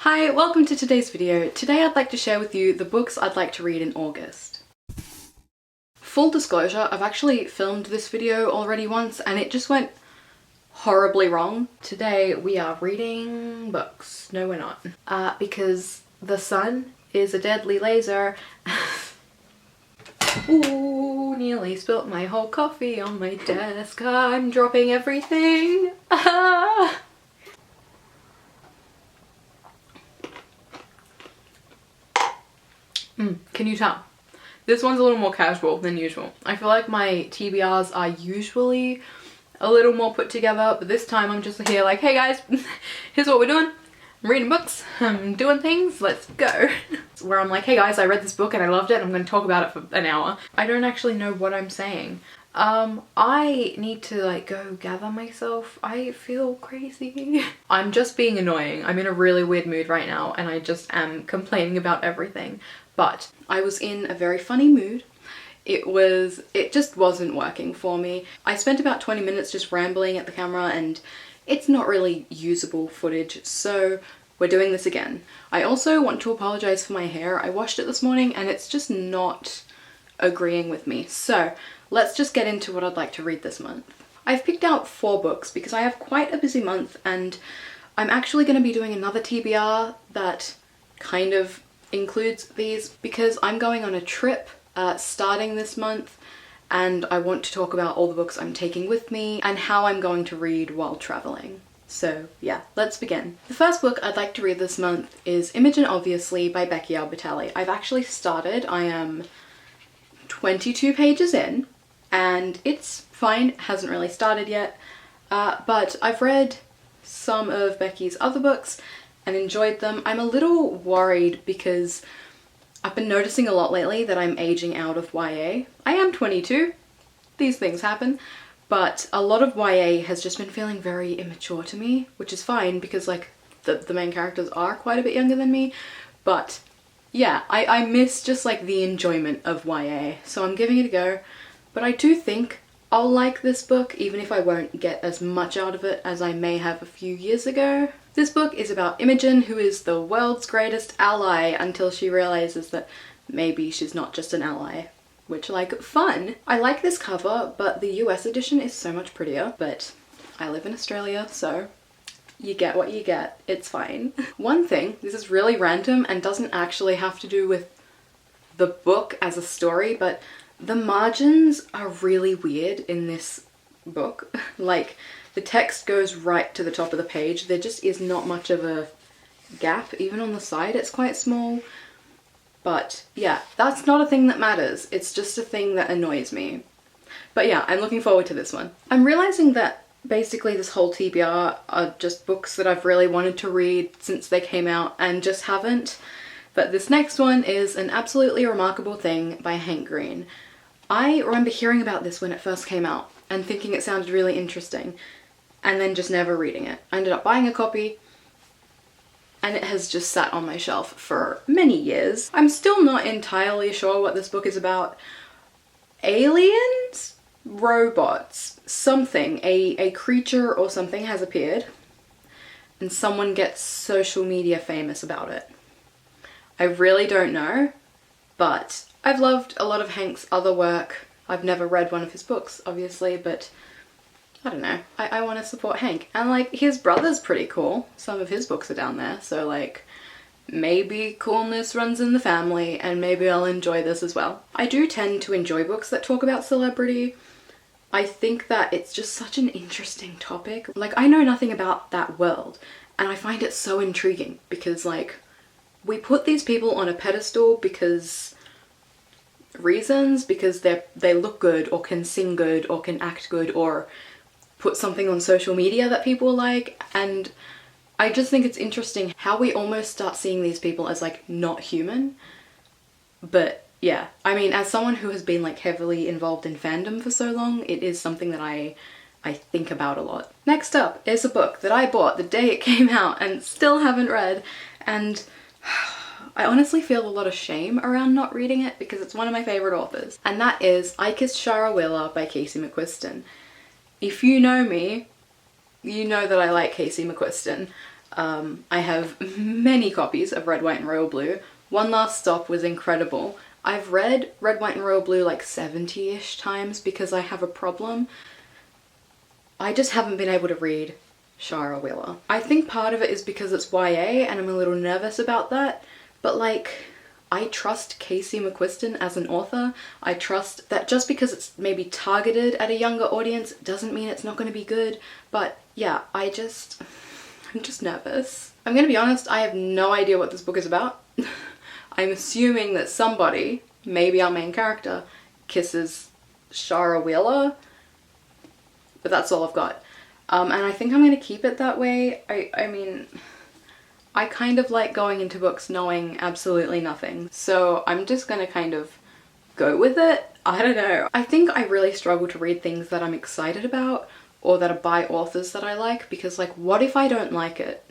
Hi, welcome to today's video. Today I'd like to share with you the books I'd like to read in August. Full disclosure, I've actually filmed this video already once and it just went horribly wrong. Today we are reading books. No, we're not. Because the sun is a deadly laser. Ooh, nearly spilt my whole coffee on my desk. I'm dropping everything. Can you tell? This one's a little more casual than usual. I feel like my TBRs are usually a little more put together, but this time I'm just here like, hey guys, here's what we're doing. I'm reading books, I'm doing things, let's go. Where I'm like, hey guys, I read this book and I loved it and I'm going to talk about it for an hour. I don't actually know what I'm saying. I need to like go gather myself. I feel crazy. I'm just being annoying. I'm in a really weird mood right now and I just am complaining about everything. But I was in a very funny mood. It just wasn't working for me. I spent about 20 minutes just rambling at the camera and it's not really usable footage, so we're doing this again. I also want to apologize for my hair. I washed it this morning and it's just not agreeing with me. So let's just get into what I'd like to read this month. I've picked out 4 books because I have quite a busy month and I'm actually going to be doing another TBR that kind of includes these because I'm going on a trip starting this month and I want to talk about all the books I'm taking with me and how I'm going to read while traveling. So yeah, let's begin. The first book I'd like to read this month is Imogen, obviously, by Becky Albertalli. I've actually started. I am 22 pages in and it's fine. It hasn't really started yet, but I've read some of Becky's other books and enjoyed them. I'm a little worried because I've been noticing a lot lately that I'm aging out of YA. I am 22, these things happen, but a lot of YA has just been feeling very immature to me, which is fine because like the main characters are quite a bit younger than me, but yeah, I miss just like the enjoyment of YA, so I'm giving it a go. But I do think I'll like this book even if I won't get as much out of it as I may have a few years ago. This book is about Imogen, who is the world's greatest ally until she realizes that maybe she's not just an ally, which, like, fun. I like this cover, but the US edition is so much prettier, but I live in Australia, so you get what you get. It's fine. One thing, this is really random and doesn't actually have to do with the book as a story, but the margins are really weird in this book. Like, the text goes right to the top of the page. There just is not much of a gap. Even on the side it's quite small. But yeah, that's not a thing that matters. It's just a thing that annoys me. But yeah, I'm looking forward to this one. I'm realizing that basically this whole TBR are just books that I've really wanted to read since they came out and just haven't. But this next one is An Absolutely Remarkable Thing by Hank Green. I remember hearing about this when it first came out and thinking it sounded really interesting and then just never reading it. I ended up buying a copy and it has just sat on my shelf for many years. I'm still not entirely sure what this book is about. Aliens? Robots? Something. A creature or something has appeared and someone gets social media famous about it. I really don't know, but I've loved a lot of Hank's other work. I've never read one of his books, obviously, but I don't know. I want to support Hank. And like, his brother's pretty cool. Some of his books are down there, so like, maybe coolness runs in the family and maybe I'll enjoy this as well. I do tend to enjoy books that talk about celebrity. I think that it's just such an interesting topic. Like, I know nothing about that world and I find it so intriguing because like, we put these people on a pedestal because they look good or can sing good or can act good or put something on social media that people like, and I just think it's interesting how we almost start seeing these people as like not human. But yeah, I mean, as someone who has been like heavily involved in fandom for so long, it is something that I think about a lot. Next up is a book that I bought the day it came out and still haven't read, and I honestly feel a lot of shame around not reading it because it's one of my favourite authors, and that is I Kissed Shara by Casey McQuiston. If you know me, you know that I like Casey McQuiston. I have many copies of Red, White and Royal Blue. One Last Stop was incredible. I've read Red, White and Royal Blue like 70-ish times because I have a problem. I just haven't been able to read Shara Wheeler. I think part of it is because it's YA and I'm a little nervous about that, but like, I trust Casey McQuiston as an author. I trust that just because it's maybe targeted at a younger audience doesn't mean it's not going to be good. But yeah, I'm just nervous. I'm going to be honest, I have no idea what this book is about. I'm assuming that somebody, maybe our main character, kisses Shara Wheeler, but that's all I've got. And I think I'm going to keep it that way. I mean, I kind of like going into books knowing absolutely nothing, so I'm just gonna kind of go with it. I don't know. I think I really struggle to read things that I'm excited about or that are by authors that I like, because like, what if I don't like it?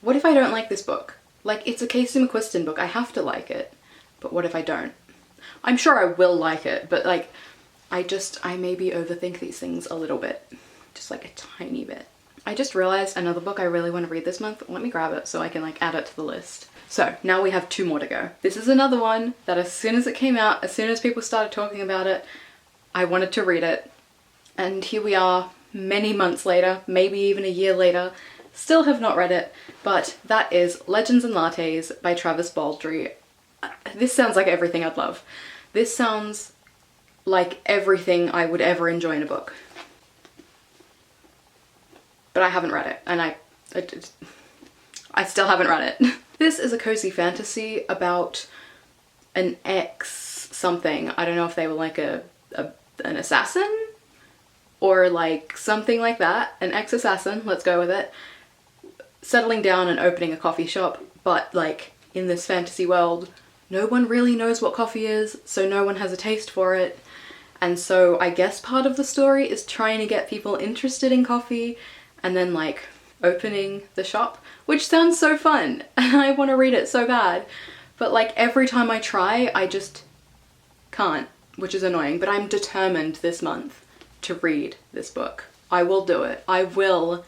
What if I don't like this book? Like, it's a Casey McQuiston book, I have to like it, but what if I don't? I'm sure I will like it, but like, I maybe overthink these things a little bit, just like a tiny bit. I just realized another book I really want to read this month. Let me grab it so I can like add it to the list. So now we have 2 more to go. This is another one that as soon as it came out, as soon as people started talking about it, I wanted to read it. And here we are many months later, maybe even a year later, still have not read it, but that is Legends and Lattes by Travis Baldree. This sounds like everything I'd love. This sounds like everything I would ever enjoy in a book. But I haven't read it, and I still haven't read it. This is a cozy fantasy about an ex something. I don't know if they were like an assassin or like something like that. An ex-assassin, let's go with it. Settling down and opening a coffee shop, but like in this fantasy world, no one really knows what coffee is, so no one has a taste for it. And so I guess part of the story is trying to get people interested in coffee and then like opening the shop, which sounds so fun and I want to read it so bad, but like every time I try I just can't, which is annoying. But I'm determined this month to read this book. I will do it. I will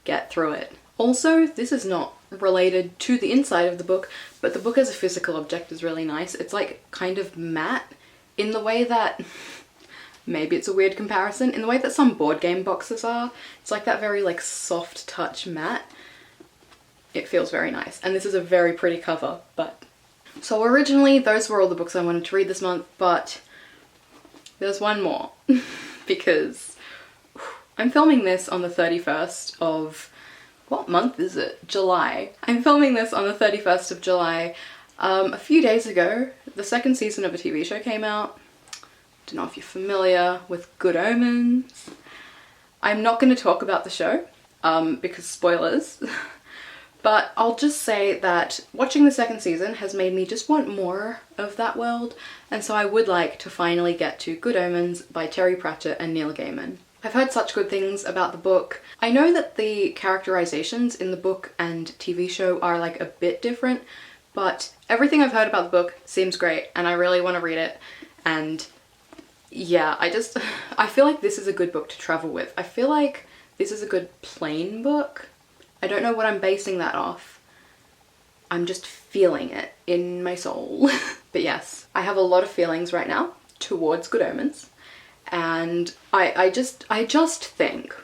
get through it. Also, this is not related to the inside of the book, but the book as a physical object is really nice. It's like kind of matte in the way that, maybe it's a weird comparison, in the way that some board game boxes are. It's like that very like soft touch matte. It feels very nice. And this is a very pretty cover, but... So originally those were all the books I wanted to read this month, but there's one more because I'm filming this on the 31st of... what month is it? July. I'm filming this on the 31st of July. A few days ago, the 2nd season of a TV show came out. Don't know if you're familiar with Good Omens. I'm not going to talk about the show because spoilers, but I'll just say that watching the 2nd season has made me just want more of that world, and so I would like to finally get to Good Omens by Terry Pratchett and Neil Gaiman. I've heard such good things about the book. I know that the characterizations in the book and TV show are like a bit different, but everything I've heard about the book seems great and I really want to read it. And yeah, I feel like this is a good book to travel with. I feel like this is a good plane book. I don't know what I'm basing that off. I'm just feeling it in my soul. But yes, I have a lot of feelings right now towards Good Omens. And I just think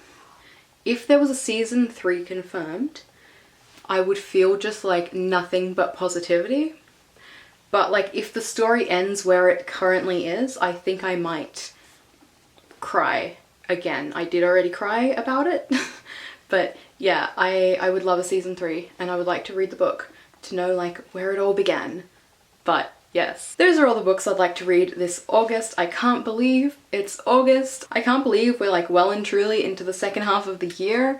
if there was a season 3 confirmed, I would feel just like nothing but positivity. But like if the story ends where it currently is, I think I might cry again. I did already cry about it. But yeah, I would love a season 3 and I would like to read the book to know like where it all began. But yes, those are all the books I'd like to read this August. I can't believe it's August. I can't believe we're like well and truly into the second half of the year.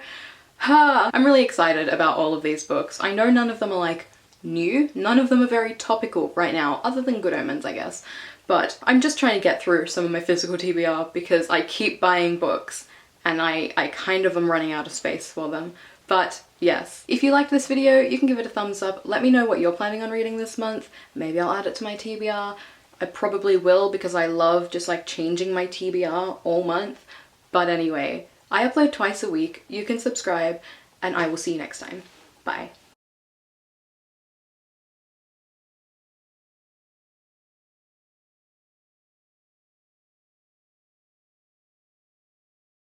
I'm really excited about all of these books. I know none of them are like new. None of them are very topical right now, other than Good Omens, I guess. But I'm just trying to get through some of my physical TBR because I keep buying books and I kind of am running out of space for them. But yes, if you liked this video, you can give it a thumbs up. Let me know what you're planning on reading this month. Maybe I'll add it to my TBR. I probably will because I love just like changing my TBR all month. But anyway, I upload twice a week. You can subscribe and I will see you next time. Bye.